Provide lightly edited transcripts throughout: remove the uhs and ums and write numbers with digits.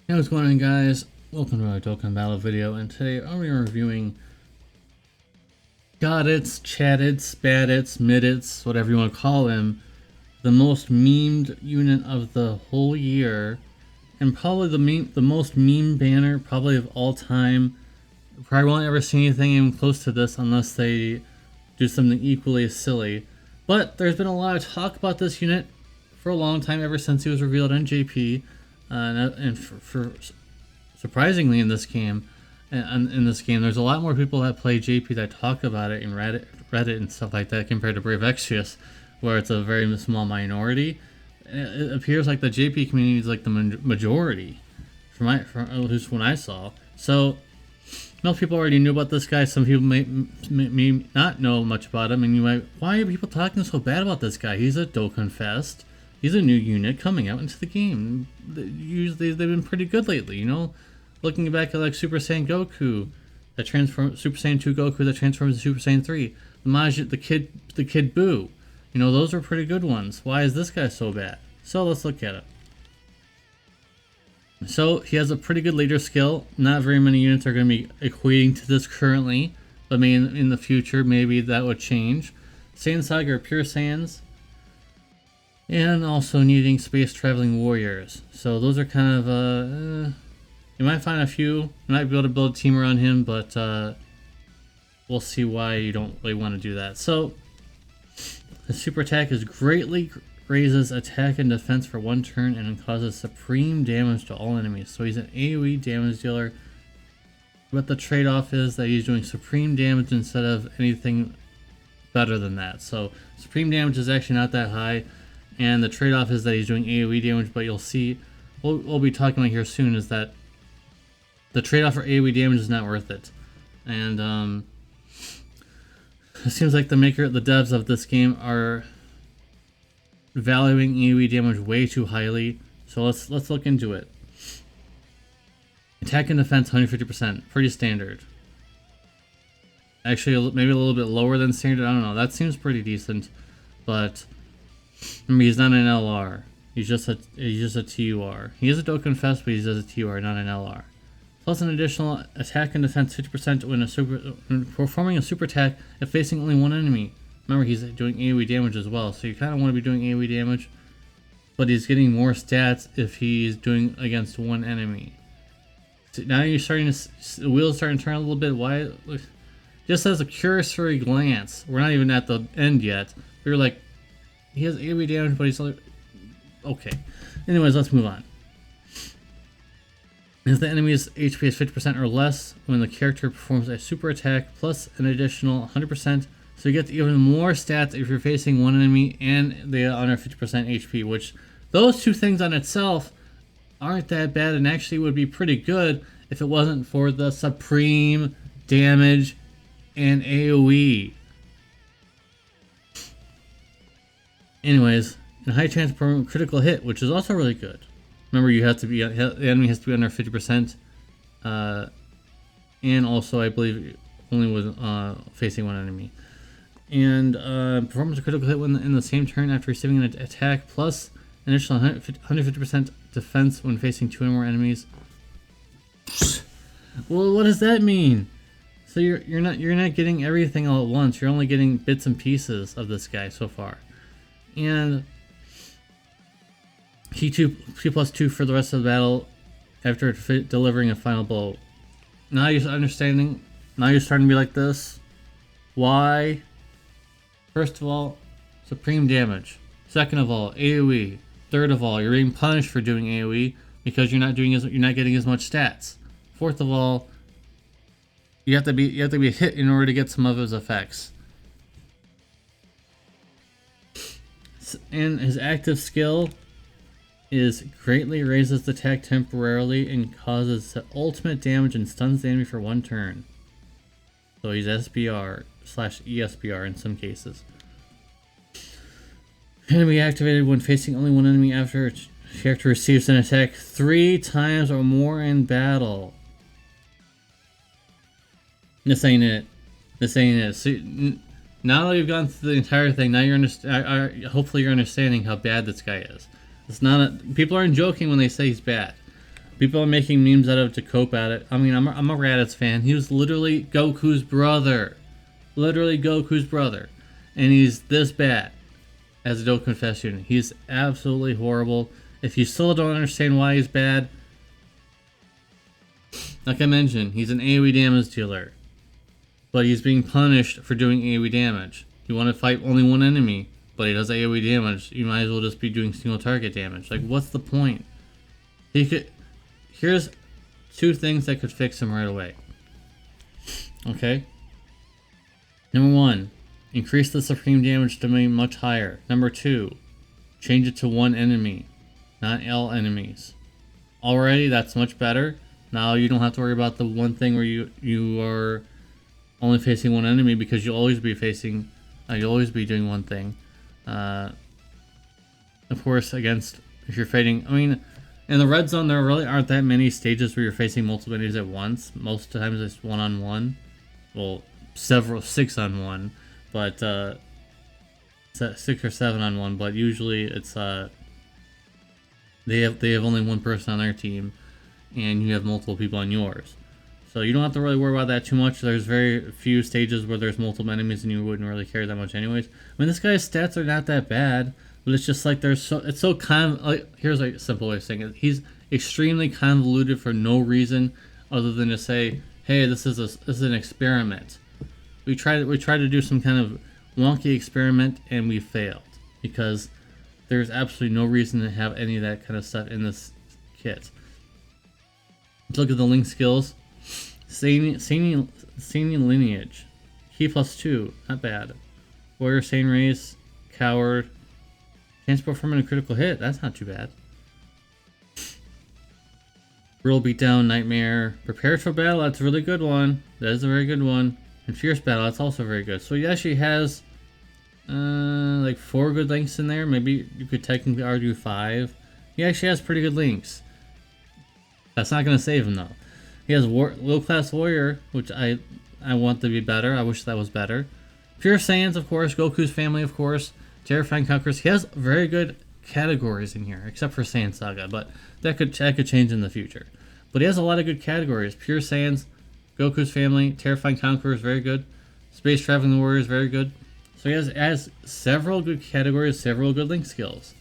Hey, what's going on, guys? Welcome to our Dokkan battle video, and today I'm reviewing Godits, Chaddits, Badits, Midits, whatever you want to call them, the most memed unit of the whole year, and probably the most meme banner probably of all time. Probably won't ever see anything even close to this unless they do something equally as silly. But there's been a lot of talk about this unit for a long time, ever since he was revealed in JP, and for surprisingly in this game, there's a lot more people that play JP that talk about it in Reddit and stuff like that compared to Brave Exvius, where it's a very small minority. It appears like the JP community is like the majority, from at least when I saw. So most people already knew about this guy. Some people may not know much about him, and you might, why are people talking so bad about this guy? He's a Dokkan Fest. He's a new unit coming out into the game. Usually they've been pretty good lately, you know. Looking back at like Super Saiyan Goku, that transforms Super Saiyan 2 Goku that transforms to Super Saiyan 3, the Kid Buu, you know, those are pretty good ones. Why is this guy so bad? So let's look at it. So he has a pretty good leader skill. Not very many units are going to be equating to this currently, but maybe in the future, maybe that would change. Saiyan Saga are pure Saiyans, and also needing space traveling warriors. So those are kind of you might find a few. You might be able to build a team around him, but we'll see why you don't really want to do that. So his super attack is greatly raises attack and defense for one turn and causes supreme damage to all enemies. So he's an AoE damage dealer, but the trade-off is that he's doing supreme damage instead of anything better than that. So supreme damage is actually not that high, and the trade-off is that he's doing AoE damage, but you'll see, we'll be talking about here soon, is that the trade-off for AoE damage is not worth it. And it seems like the devs of this game are valuing AoE damage way too highly. So let's look into it. Attack and defense 150%, pretty standard. Actually, maybe a little bit lower than standard. I don't know. That seems pretty decent, but remember, he's not an LR. He's just a TUR. He is a Dokkan Fest, but he's just a TUR, not an LR. Plus an additional attack and defense 50% when performing a super attack if facing only one enemy. Remember, he's doing AoE damage as well, so you kind of want to be doing AoE damage, but he's getting more stats if he's doing against one enemy. So now you're starting to, the wheels starting to turn a little bit. Why? Just as a cursory glance, we're not even at the end yet. We were like, he has AoE damage, but he's like, okay. Anyways, let's move on. If the enemy's HP is 50% or less when the character performs a super attack plus an additional 100%, so you get even more stats if you're facing one enemy and they are under 50% HP, which those two things on itself aren't that bad and actually would be pretty good if it wasn't for the supreme damage and AoE. Anyways, and high chance for critical hit, which is also really good. Remember, you have to be, the enemy has to be under 50%, and also I believe only with facing one enemy. And performance of critical hit when in the same turn after receiving an attack, plus an additional 150% defense when facing two or more enemies. Well, what does that mean? So you're not getting everything all at once. You're only getting bits and pieces of this guy so far. And T 2+2 for the rest of the battle after delivering a final blow. Now you're understanding. Now you're starting to be like this. Why? First of all, supreme damage. Second of all, AoE. Third of all, you're being punished for doing AoE because you're not getting as much stats. Fourth of all, you have to be hit in order to get some of his effects. And his active skill is greatly raises the attack temporarily and causes ultimate damage and stuns the enemy for one turn. So he's SBR/ESBR in some cases. Can be activated when facing only one enemy after a character receives an attack 3 times or more in battle. This ain't it. This ain't it. So, now that you've gone through the entire thing, now you're hopefully you're understanding how bad this guy is. It's not people aren't joking when they say he's bad. People are making memes out of it to cope at it. I mean, I'm a Raditz fan. He was literally Goku's brother. Literally Goku's brother. And he's this bad as a Dokkan Fest unit. He's absolutely horrible. If you still don't understand why he's bad, like I mentioned, he's an AoE damage dealer. But he's being punished for doing AoE damage. You want to fight only one enemy, but he does AoE damage. You might as well just be doing single target damage. Like, what's the point? He could... Here's 2 things that could fix him right away. Okay? Number 1, increase the supreme damage to be much higher. Number 2, change it to 1 enemy, not all enemies. Already, that's much better. Now you don't have to worry about the one thing where you are only facing 1 enemy, because you'll always be facing, you'll always be doing one thing. Of course, if you're fighting, I mean, in the red zone, there really aren't that many stages where you're facing multiple enemies at once. Most of the times it's 1-on-1. Well, 6-on-1, but 6 or 7-on-1. But usually it's they have only one person on their team, and you have multiple people on yours. So you don't have to really worry about that too much. There's very few stages where there's multiple enemies, and you wouldn't really care that much anyways. I mean, this guy's stats are not that bad. But it's just like here's a simple way of saying it. He's extremely convoluted for no reason other than to say, hey, this is an experiment. We tried to do some kind of wonky experiment, and we failed because there's absolutely no reason to have any of that kind of stuff in this kit. Let's look at the link skills. Saiyan lineage, Ki +2, not bad. Warrior Saiyan race, coward. Chance to perform in a critical hit, that's not too bad. Real beatdown, nightmare. Prepared for battle, that's a really good one. That is a very good one. And fierce battle, that's also very good. So he actually has like 4 good links in there. Maybe you could technically argue 5. He actually has pretty good links. That's not going to save him though. He has low class warrior, which I want to be better. I wish that was better. Pure Saiyans, of course. Goku's family, of course. Terrifying Conquerors. He has very good categories in here, except for Saiyan Saga, but that could change in the future. But he has a lot of good categories. Pure Saiyans, Goku's family, Terrifying Conquerors, very good. Space Traveling Warriors, very good. So he has several good categories, several good link skills.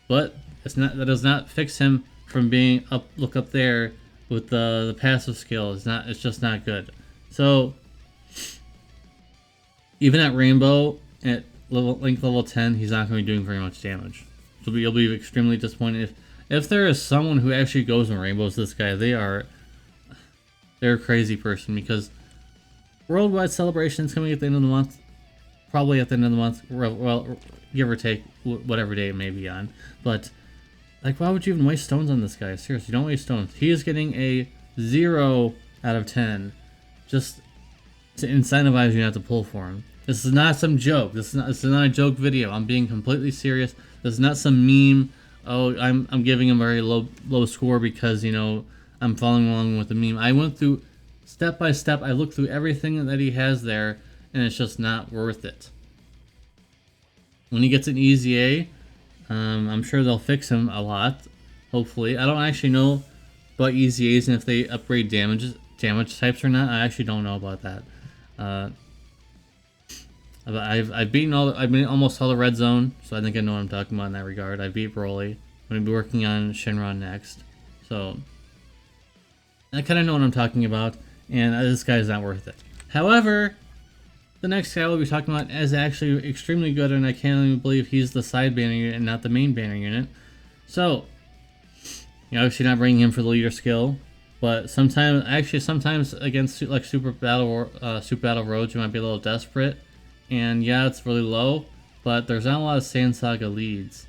But that does not fix him from being look up there with the passive skill. It's just not good. So even at Rainbow, at link level 10, he's not going to be doing very much damage. So you'll be extremely disappointed if there is someone who actually goes in rainbows. This guy, they're a crazy person, because worldwide celebration is coming at the end of the month, probably at the end of the month. Well, give or take whatever day it may be on. But like, why would you even waste stones on this guy? Seriously, don't waste stones. He is getting a 0 out of 10, just to incentivize you not to pull for him. This is not some joke. This is not a joke video. I'm being completely serious. This is not some meme. Oh, I'm giving him a very low score because, you know, I'm following along with the meme. I went through step by step. I looked through everything that he has there, and it's just not worth it. When he gets an easy A, I'm sure they'll fix him a lot. Hopefully, I don't actually know about easy A's and if they upgrade damage types or not. I actually don't know about that. I've beaten almost all the red zone, so I think I know what I'm talking about in that regard. I beat Broly. I'm gonna be working on Shenron next, so I kind of know what I'm talking about. And this guy's not worth it. However, the next guy we'll be talking about is actually extremely good, and I can't even believe he's the side banner unit and not the main banner unit. So, you're obviously not bringing him for the leader skill, but sometimes against like Super Battle Roads, you might be a little desperate. And yeah, it's really low, but there's not a lot of Saiyan Saga leads.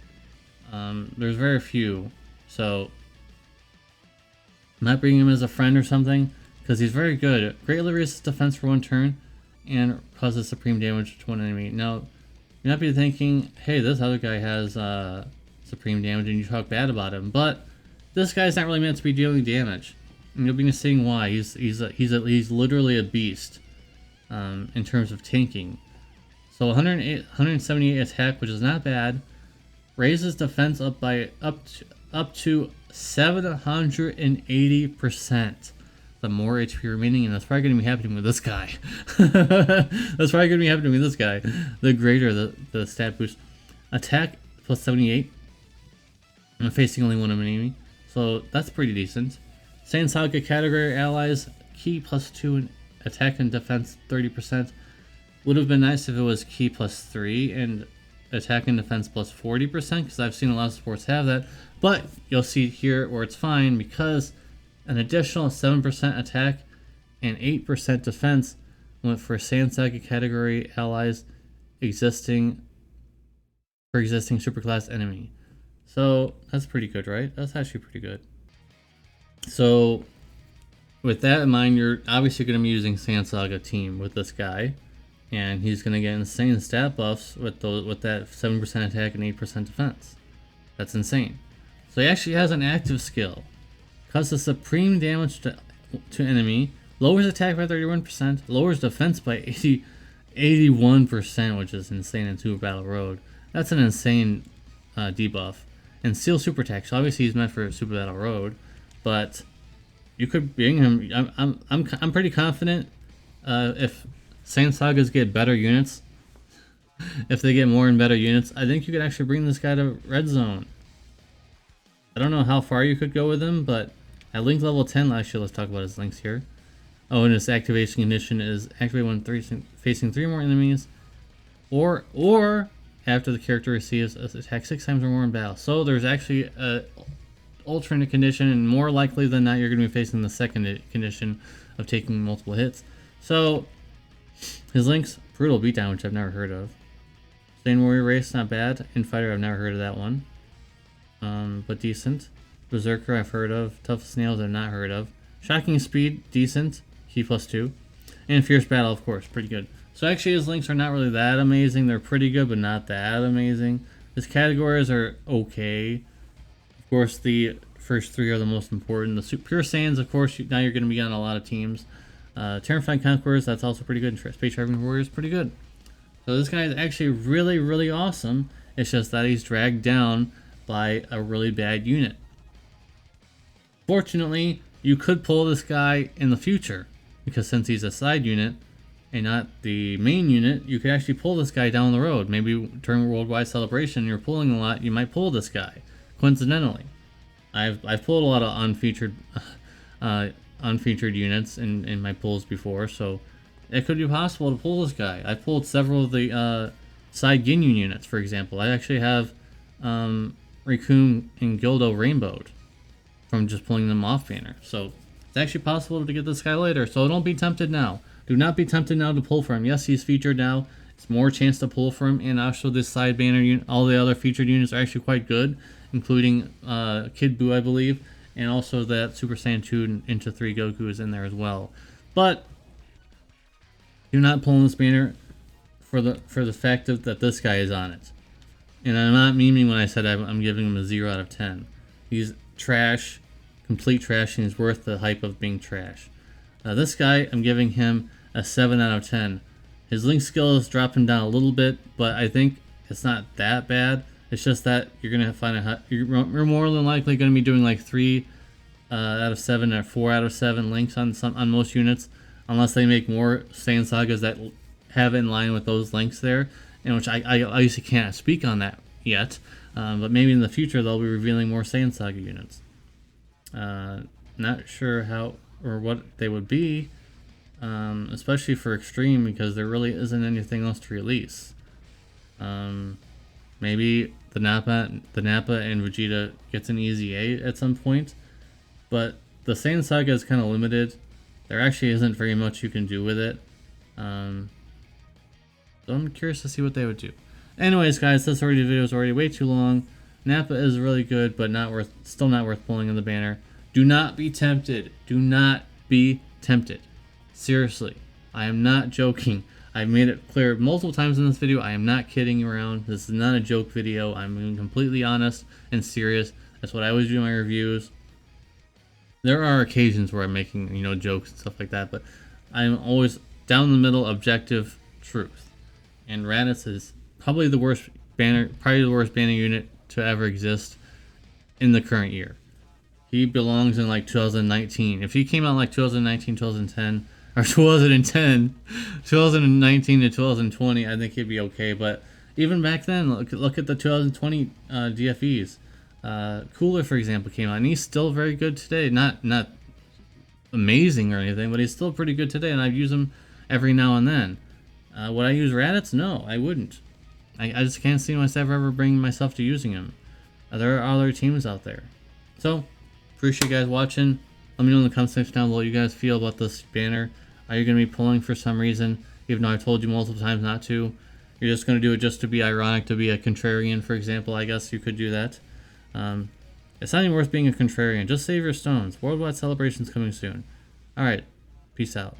There's very few, so I'm not bringing him as a friend or something, because he's very good. Greatly resists defense for 1 turn, and causes supreme damage to 1 enemy. Now, you might be thinking, hey, this other guy has supreme damage, and you talk bad about him, but this guy's not really meant to be dealing damage. And you'll be seeing why. He's literally a beast in terms of tanking. So 178 attack, which is not bad. Raises defense up to 780%. The more HP remaining, and that's probably going to be happening with this guy. That's probably going to be happening with this guy. The greater the stat boost. Attack plus 78. I'm facing only one enemy, so that's pretty decent. Saiyan Saga category allies, Ki plus 2 and attack and defense 30%. Would have been nice if it was Ki plus 3 and attack and defense plus 40%, because I've seen a lot of sports have that. But you'll see here where it's fine, because an additional 7% attack and 8% defense went for Saiyan Saga category allies existing superclass enemy. So that's pretty good, right? That's actually pretty good. So with that in mind, you're obviously going to be using Saiyan Saga team with this guy, and he's going to get insane stat buffs with that 7% attack and 8% defense. That's insane. So he actually has an active skill. Causes supreme damage to enemy, lowers attack by 31%, lowers defense by 81%, which is insane in Super Battle Road. That's an insane debuff. And Seal Super Attack. So obviously he's meant for Super Battle Road, but you could bring him. I'm pretty confident if Saiyan Sagas get better units, if they get more and better units, I think you could actually bring this guy to Red Zone. I don't know how far you could go with him, but at link level 10, actually, let's talk about his links here. Oh, and his activation condition is activate when facing 3 more enemies, or after the character receives an attack 6 times or more in battle. So there's actually a alternate condition, and more likely than not, you're going to be facing the second condition of taking multiple hits. So his links, Brutal Beatdown, which I've never heard of. Saiyan Warrior Race, not bad. Infighter, I've never heard of that one. But decent. Berserker, I've heard of. Tough Snails, I've not heard of. Shocking Speed, decent. Ki plus 2. And Fierce Battle, of course, pretty good. So actually his links are not really that amazing. They're pretty good, but not that amazing. His categories are okay. Of course, the first 3 are the most important. The Pure Saiyans, of course, now you're going to be on a lot of teams. Terrifying Conquerors, that's also pretty good. And Space Traveling Warriors, pretty good. So this guy is actually really, really awesome. It's just that he's dragged down by a really bad unit. Fortunately, you could pull this guy in the future, because since he's a side unit and not the main unit, you could actually pull this guy down the road. Maybe during Worldwide Celebration, you're pulling a lot, you might pull this guy, coincidentally. I've pulled a lot of unfeatured units in my pulls before, so it could be possible to pull this guy. I pulled several of the side Ginyu units, for example. I actually have Rikun and Gildo rainbowed from just pulling them off banner. So it's actually possible to get this guy later. So don't be tempted now. Do not be tempted now to pull for him. Yes, he's featured now. It's more chance to pull for him. And also this side banner unit, all the other featured units are actually quite good, including Kid Buu, I believe. And also that Super Saiyan 2 into 3 Goku is in there as well. But do not pull in this banner for the fact that this guy is on it. And I'm not memeing when I said I'm giving him a 0 out of 10. He's trash, complete trash, and he's worth the hype of being trash. This guy, I'm giving him a 7 out of 10. His link skill is dropping down a little bit, but I think it's not that bad. It's just that you're going to find you're more than likely going to be doing like 3 out of 7 or 4 out of 7 links on most units, unless they make more Saiyan Sagas that have it in line with those links there, and which I obviously can't speak on that yet, but maybe in the future they'll be revealing more Saiyan Saga units. Not sure how or what they would be, especially for Extreme, because there really isn't anything else to release. Maybe the Nappa and Vegeta gets an easy 8 at some point, but the Saiyan Saga is kind of limited. There actually isn't very much you can do with it. So I'm curious to see what they would do. Anyways, guys, this video is already way too long. Nappa is really good, but still not worth pulling in the banner. Do not be tempted. Do not be tempted. Seriously, I am not joking. I've made it clear multiple times in this video. I am not kidding around. This is not a joke video. I'm being completely honest and serious. That's what I always do in my reviews. There are occasions where I'm making, jokes and stuff like that, but I'm always down the middle, objective truth. And Raditz is probably the worst banner unit to ever exist in the current year. He belongs in like 2019. If he came out like 2019, 2010, or 2010, 2019 to 2020, I think he'd be okay. But even back then, look at the 2020 DFEs. Cooler, for example, came out, and he's still very good today. Not amazing or anything, but he's still pretty good today, and I use him every now and then. Would I use Raditz? No, I wouldn't. I just can't see myself ever bringing myself to using him. There are other teams out there. So, appreciate you guys watching. Let me know in the comment section down below what you guys feel about this banner. Are you going to be pulling for some reason, even though I've told you multiple times not to? You're just going to do it just to be ironic, to be a contrarian, for example. I guess you could do that. It's not even worth being a contrarian. Just save your stones. Worldwide celebrations coming soon. Alright, peace out.